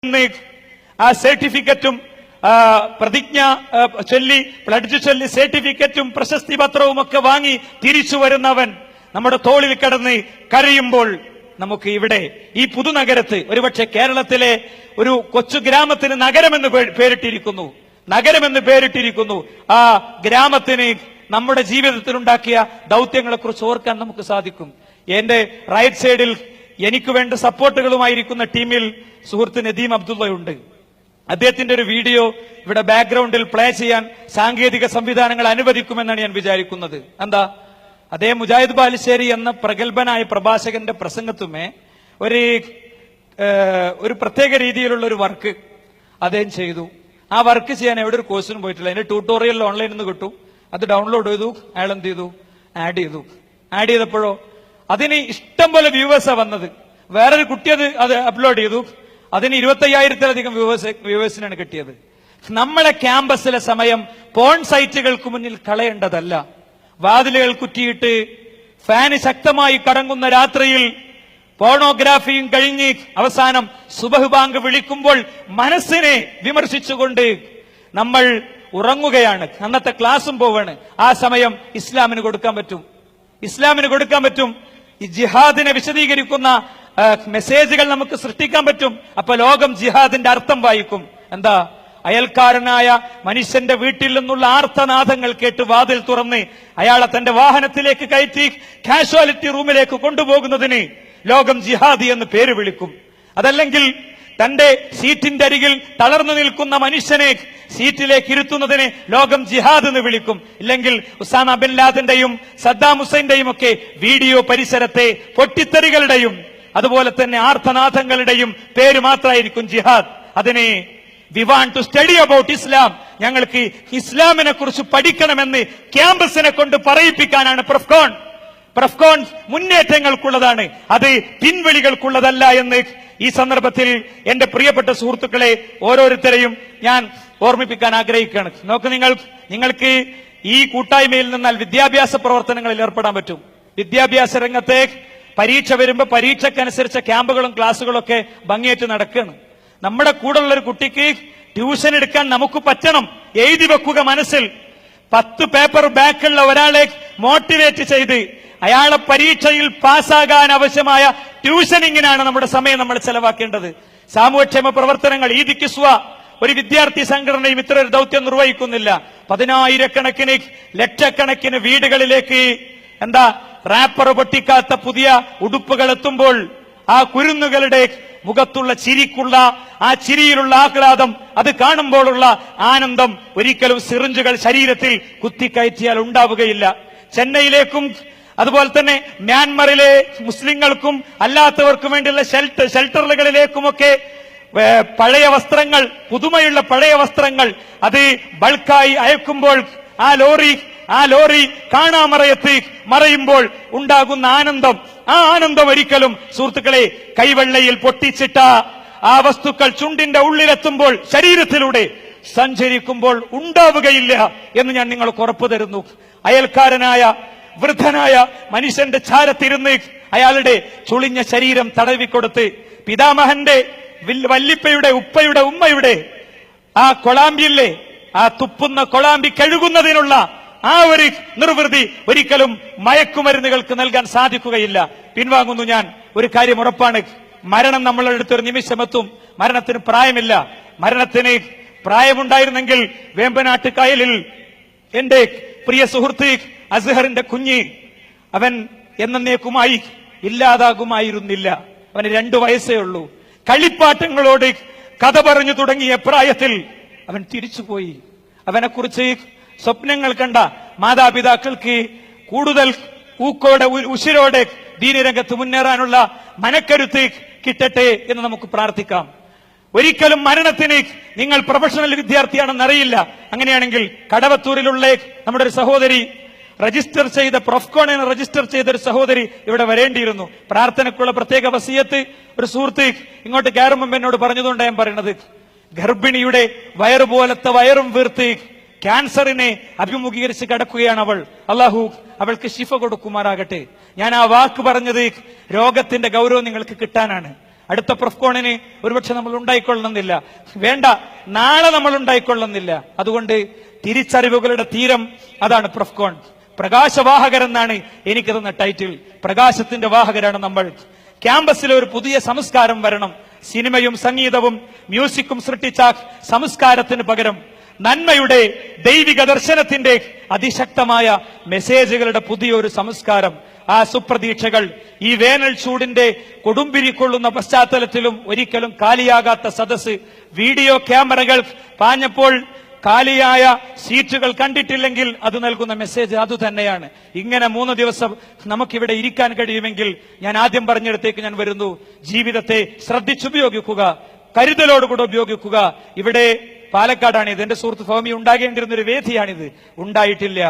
ആ സർട്ടിഫിക്കറ്റും പ്രതിജ്ഞ ചൊല്ലി പ്ലഡ്ജ് ചൊല്ലി സർട്ടിഫിക്കറ്റും പ്രശസ്തി പത്രവും ഒക്കെ വാങ്ങി തിരിച്ചു വരുന്നവൻ നമ്മുടെ തോളിൽ കിടന്ന് കരയുമ്പോൾ നമുക്ക് ഇവിടെ ഈ പുതുനഗരത്ത്, ഒരുപക്ഷെ കേരളത്തിലെ ഒരു കൊച്ചു ഗ്രാമത്തിന് നഗരമെന്ന് പേരിട്ടിരിക്കുന്നു. ആ ഗ്രാമത്തിന് നമ്മുടെ ജീവിതത്തിൽ ഉണ്ടാക്കിയ ദൗത്യങ്ങളെ കുറിച്ച് ഓർക്കാൻ നമുക്ക് സാധിക്കും. എന്റെ റൈറ്റ് സൈഡിൽ എനിക്ക് വേണ്ട സപ്പോർട്ടുകളുമായിരിക്കുന്ന ടീമിൽ സുഹൃത്ത് നദീം അബ്ദുള്ളയുണ്ട്. അദ്ദേഹത്തിന്റെ ഒരു വീഡിയോ ഇവിടെ ബാക്ക്ഗ്രൗണ്ടിൽ പ്ലേ ചെയ്യാൻ സാങ്കേതിക സംവിധാനങ്ങൾ അനുവദിക്കുമെന്നാണ് ഞാൻ വിചാരിക്കുന്നത്. എന്താ, അതേ മുജാഹിദ് ബാലുശ്ശേരി എന്ന പ്രഗത്ഭനായ പ്രഭാഷകന്റെ പ്രസംഗത്തുമേ ഒരു പ്രത്യേക രീതിയിലുള്ള ഒരു വർക്ക് അദ്ദേഹം ചെയ്തു. ആ വർക്ക് ചെയ്യാൻ എവിടെ ഒരു കോഴ്സിനും പോയിട്ടില്ല. അതിന്റെ ട്യൂട്ടോറിയൽ ഓൺലൈനിൽ നിന്ന് കിട്ടും. അത് ഡൗൺലോഡ് ചെയ്തു. അയാൾ എന്ത് ചെയ്തു? ആഡ് ചെയ്തപ്പോഴോ അതിന് ഇഷ്ടം പോലെ വ്യൂവേഴ്സാ വന്നത്. വേറൊരു കുട്ടി അത് അപ്ലോഡ് ചെയ്തു. അതിന് 25,000-ലധികം വ്യൂവേഴ്സിനാണ് കിട്ടിയത്. നമ്മളെ ക്യാമ്പസിലെ സമയം പോൺ സൈറ്റുകൾക്ക് മുന്നിൽ കളയേണ്ടതല്ല. വാതിലുകൾ കുറ്റിയിട്ട് ഫാന് ശക്തമായി കടങ്ങുന്ന രാത്രിയിൽ പോണോഗ്രാഫിയും കഴിഞ്ഞ് അവസാനം സുബഹ് ബാങ്ക് വിളിക്കുമ്പോൾ മനസ്സിനെ വിമർശിച്ചുകൊണ്ട് നമ്മൾ ഉറങ്ങുകയാണ്. അന്നത്തെ ക്ലാസും പോവാണ്. ആ സമയം ഇസ്ലാമിന് കൊടുക്കാൻ പറ്റും. ഈ ജിഹാദിനെ വിശദീകരിക്കുന്ന മെസ്സേജുകൾ നമുക്ക് സൃഷ്ടിക്കാൻ പറ്റും. അപ്പൊ ലോകം ജിഹാദിന്റെ അർത്ഥം വായിക്കും. എന്താ, അയൽക്കാരനായ മനുഷ്യന്റെ വീട്ടിൽ നിന്നുള്ള ആർത്തനാദങ്ങൾ കേട്ട് വാതിൽ തുറന്ന് അയാളെ തന്റെ വാഹനത്തിലേക്ക് കയറ്റി കാഷ്വാലിറ്റി റൂമിലേക്ക് കൊണ്ടുപോകുന്നതിന് ലോകം ജിഹാദി എന്ന് പേര് വിളിക്കും. അതല്ലെങ്കിൽ തന്റെ സീറ്റിന്റെ അരികിൽ തളർന്നു നിൽക്കുന്ന മനുഷ്യനെ സീറ്റിലേക്ക് ഇരുത്തുന്നതിന് ലോകം ജിഹാദ് എന്ന് വിളിക്കും. ഇല്ലെങ്കിൽ ഉസാമ ബിൻ ലാദന്റെയും സദ്ദാം ഹുസൈന്റെയും ഒക്കെ വീഡിയോ പരിസരത്തെ പൊട്ടിത്തെറികളുടെയും അതുപോലെ തന്നെ ആർത്തനാദങ്ങളുടെയും പേര് മാത്രമായിരിക്കും ജിഹാദ്. അതിന് we want to study about Islam, ഞങ്ങൾക്ക് ഇസ്ലാമിനെ കുറിച്ച് പഠിക്കണമെന്ന് ക്യാമ്പസിനെ കൊണ്ട് പറയിപ്പിക്കാനാണ് പ്രഫ്കോൺ മുന്നേറ്റങ്ങൾക്കുള്ളതാണ്, അത് പിൻവലികൾക്കുള്ളതല്ല എന്ന് ഈ സന്ദർഭത്തിൽ എന്റെ പ്രിയപ്പെട്ട സുഹൃത്തുക്കളെ ഓരോരുത്തരെയും ഞാൻ ഓർമ്മിപ്പിക്കാൻ ആഗ്രഹിക്കുകയാണ്. നോക്ക്, നിങ്ങൾക്ക് ഈ കൂട്ടായ്മയിൽ നിന്നാൽ വിദ്യാഭ്യാസ പ്രവർത്തനങ്ങളിൽ ഏർപ്പെടാൻ പറ്റും. വിദ്യാഭ്യാസ രംഗത്തെ പരീക്ഷ വരുമ്പോ പരീക്ഷക്കനുസരിച്ച ക്യാമ്പുകളും ക്ലാസുകളും ഒക്കെ ഭംഗിയായിട്ട് നടക്കുകയാണ്. നമ്മുടെ കൂടെയുള്ള ഒരു കുട്ടിക്ക് ട്യൂഷൻ എടുക്കാൻ നമുക്ക് പറ്റണം. എഴുതി വെക്കുക മനസ്സിൽ. 10 പേപ്പർ ബാക്കുള്ള ഒരാളെ മോട്ടിവേറ്റ് ചെയ്ത് അയാളെ പരീക്ഷയിൽ പാസ്സാകാൻ ആവശ്യമായ ട്യൂഷനിങ്ങിനാണ് നമ്മുടെ സമയം നമ്മൾ ചെലവാക്കേണ്ടത്. സാമൂഹ്യക്ഷേമ പ്രവർത്തനങ്ങൾ, ഈദ് കിസ്വ, ഒരു വിദ്യാർത്ഥി സംഘടനയും ഇത്ര ഒരു ദൗത്യം നിർവഹിക്കുന്നില്ല. 10,000-കണക്കിന് ലക്ഷക്കണക്കിന് വീടുകളിലേക്ക് റാപ്പർ പൊട്ടിക്കാത്ത പുതിയ ഉടുപ്പുകൾ എത്തുമ്പോൾ ആ കുരുന്നുകളുടെ മുഖത്തുള്ള ആ ചിരിയിലുള്ള ആഹ്ലാദം, അത് കാണുമ്പോഴുള്ള ആനന്ദം ഒരിക്കലും സിറിഞ്ചുകൾ ശരീരത്തിൽ കുത്തിക്കയറ്റിയാൽ ഉണ്ടാവുകയില്ല. ചെന്നൈയിലേക്കും അതുപോലെ തന്നെ മ്യാൻമറിലെ മുസ്ലിങ്ങൾക്കും അല്ലാത്തവർക്കും വേണ്ടിയുള്ള ഷെൽട്ടറുകളിലേക്കുമൊക്കെ പഴയ വസ്ത്രങ്ങൾ, പുതുമയുള്ള പഴയ വസ്ത്രങ്ങൾ അത് ബൾക്കായി അയക്കുമ്പോൾ ആ ലോറി കാണാമറയത്ത് മറയുമ്പോൾ ഉണ്ടാകുന്ന ആനന്ദം, ആ ആനന്ദം ഒരിക്കലും സുഹൃത്തുക്കളെ കൈവെള്ളയിൽ പൊട്ടിച്ചിട്ട ആ വസ്തുക്കൾ ചുണ്ടിന്റെ ഉള്ളിലെത്തുമ്പോൾ ശരീരത്തിലൂടെ സഞ്ചരിക്കുമ്പോൾ ഉണ്ടാവുകയില്ല എന്ന് ഞാൻ നിങ്ങൾക്ക് ഉറപ്പു തരുന്നു. അയൽക്കാരനായ വൃദ്ധനായ മനുഷ്യന്റെ ചാരത്തിരുന്ന് അയാളുടെ ചുളിഞ്ഞ ശരീരം തടവിക്കൊടുത്ത് പിതാമഹന്റെ വല്ലിപ്പയുടെ ഉപ്പയുടെ ഉമ്മയുടെ ആ കൊളാമ്പിയില്ലേ, ആ തുപ്പുന്ന കൊളാമ്പി കഴുകുന്നതിനുള്ള ആ ഒരു നിർവൃതി ഒരിക്കലും മയക്കുമരുന്നുകൾക്ക് നൽകാൻ സാധിക്കുകയില്ല. പിൻവാങ്ങുന്നു ഞാൻ. ഒരു കാര്യം ഉറപ്പാണ്, മരണം നമ്മളുടെ അടുത്തൊരു നിമിഷമെത്തും. മരണത്തിന് പ്രായമില്ല. മരണത്തിന് പ്രായമുണ്ടായിരുന്നെങ്കിൽ വേമ്പനാട്ട് കായലിൽ എന്റെ പ്രിയ സുഹൃത്ത് അസ്ഹറിന്റെ കുഞ്ഞ് അവൻ എന്നേക്കുമായി ഇല്ലാതാകുമായിരുന്നില്ല. അവന് 2 വയസ്സേ ഉള്ളൂ. കളിപ്പാട്ടങ്ങളോട് കഥ പറഞ്ഞു തുടങ്ങിയ പ്രായത്തിൽ അവൻ തിരിച്ചുപോയി. അവനെക്കുറിച്ച് സ്വപ്നങ്ങൾ കണ്ട മാതാപിതാക്കൾക്ക് കൂടുതൽ ഉശിരോടെ ദീനരംഗത്ത് മുന്നേറാനുള്ള മനക്കരുത്ത് കിട്ടട്ടെ എന്ന് നമുക്ക് പ്രാർത്ഥിക്കാം. ഒരിക്കലും മരണത്തിന് നിങ്ങൾ പ്രൊഫഷണൽ വിദ്യാർത്ഥിയാണെന്നറിയില്ല. അങ്ങനെയാണെങ്കിൽ കടവത്തൂരിലുള്ള നമ്മുടെ ഒരു സഹോദരി പ്രൊഫ്കോൺ രജിസ്റ്റർ ചെയ്ത ഒരു സഹോദരി ഇവിടെ വരേണ്ടിയിരുന്നു. പ്രാർത്ഥനയ്ക്കുള്ള പ്രത്യേക വസിയത്ത് ഒരു സുഹൃത്ത് ഇങ്ങോട്ട് കയറുമ്പോൾ എന്നോട് പറഞ്ഞതുകൊണ്ട് ഞാൻ പറയുന്നത്, ഗർഭിണിയുടെ വയറുപോലത്തെ വയറും വീർത്ത് ക്യാൻസറിനെ അഭിമുഖീകരിച്ച് കിടക്കുകയാണ് അവൾ. അള്ളാഹു അവൾക്ക് ശിഫ കൊടുക്കുമാറാകട്ടെ. ഞാൻ ആ വാക്ക് പറഞ്ഞത് രോഗത്തിന്റെ ഗൗരവം നിങ്ങൾക്ക് കിട്ടാനാണ്. അടുത്ത പ്രൊഫ്കോണിന് ഒരുപക്ഷെ നമ്മൾ ഉണ്ടായിക്കൊള്ളുന്നില്ല, വേണ്ട, നാളെ നമ്മൾ ഉണ്ടായിക്കൊള്ളുന്നില്ല. അതുകൊണ്ട് തിരിച്ചറിവുകളുടെ തീരം അതാണ് പ്രൊഫ്കോൺ. പ്രകാശവാഹകരെന്നാണ് എനിക്ക് തന്ന ടൈറ്റിൽ. പ്രകാശത്തിന്റെ വാഹകരാണ് നമ്മൾ. ക്യാമ്പസിലെ ഒരു പുതിയ സംസ്കാരം വരണം. സിനിമയും സംഗീതവും മ്യൂസിക്കും സൃഷ്ടിച്ച സംസ്കാരത്തിന് പകരം നന്മയുടെ ദൈവിക ദർശനത്തിന്റെ അതിശക്തമായ മെസ്സേജുകളുടെ പുതിയൊരു സംസ്കാരം. ആ സുപ്രതീക്ഷകൾ ഈ വേനൽ ചൂടിന്റെ കൊടുമ്പിരിക്കൊള്ളുന്ന പശ്ചാത്തലത്തിലും ഒരിക്കലും കാലിയാകാത്ത സദസ്. വീഡിയോ ക്യാമറകൾ പാഞ്ഞപ്പോൾ കാലിയായ സീറ്റുകൾ കണ്ടിട്ടില്ലെങ്കിൽ അത് നൽകുന്ന മെസ്സേജ് അതുതന്നെയാണ്. ഇങ്ങനെ 3 ദിവസം നമുക്കിവിടെ ഇരിക്കാൻ കഴിയുമെങ്കിൽ ഞാൻ ആദ്യം പറഞ്ഞിടത്തേക്ക് ഞാൻ വരുന്നു. ജീവിതത്തെ ശ്രദ്ധിച്ചുപയോഗിക്കുക, കരുതലോടുകൂടെ ഉപയോഗിക്കുക. ഇവിടെ പാലക്കാടാണിത്. എന്റെ സുഹൃത്ത് ഫഹമി ഉണ്ടാകേണ്ടിരുന്ന ഒരു വേദിയാണിത്, ഉണ്ടായിട്ടില്ല.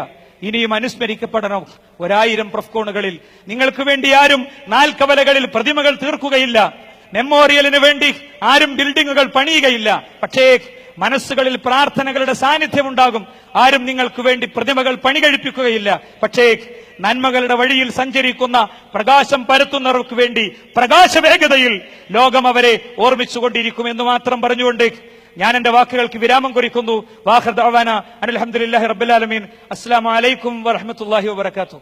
ഇനിയും അനുസ്മരിക്കപ്പെടണം. 1000 പ്രൊഫ്കോണുകളിൽ നിങ്ങൾക്ക് വേണ്ടി ആരും നാൽക്കവലകളിൽ പ്രതിമകൾ തീർക്കുകയില്ല, മെമ്മോറിയലിന് വേണ്ടി ആരും ബിൽഡിങ്ങുകൾ പണിയുകയില്ല. പക്ഷേ മനസ്സുകളിൽ പ്രാർത്ഥനകളുടെ സാന്നിധ്യം ഉണ്ടാകും. ആരും നിങ്ങൾക്ക് വേണ്ടി പ്രതിമകൾ പണി കഴിപ്പിക്കുകയില്ല. പക്ഷേ നന്മകളുടെ വഴിയിൽ സഞ്ചരിക്കുന്ന പ്രകാശം പരത്തുന്നവർക്ക് വേണ്ടി പ്രകാശവേഗതയിൽ ലോകം അവരെ ഓർമ്മിച്ചുകൊണ്ടിരിക്കുമെന്ന് മാത്രം പറഞ്ഞുകൊണ്ട് ഞാൻ എന്റെ വാക്കുകൾക്ക് വിരാമം കുറിക്കുന്നു. വാഖിർ ദഅവാന അൽഹംദുലില്ലാഹി റബ്ബിൽ ആലമീൻ. അസ്സലാമു അലൈക്കും വറഹ്മത്തുള്ളാഹി വബറകാതുഹു.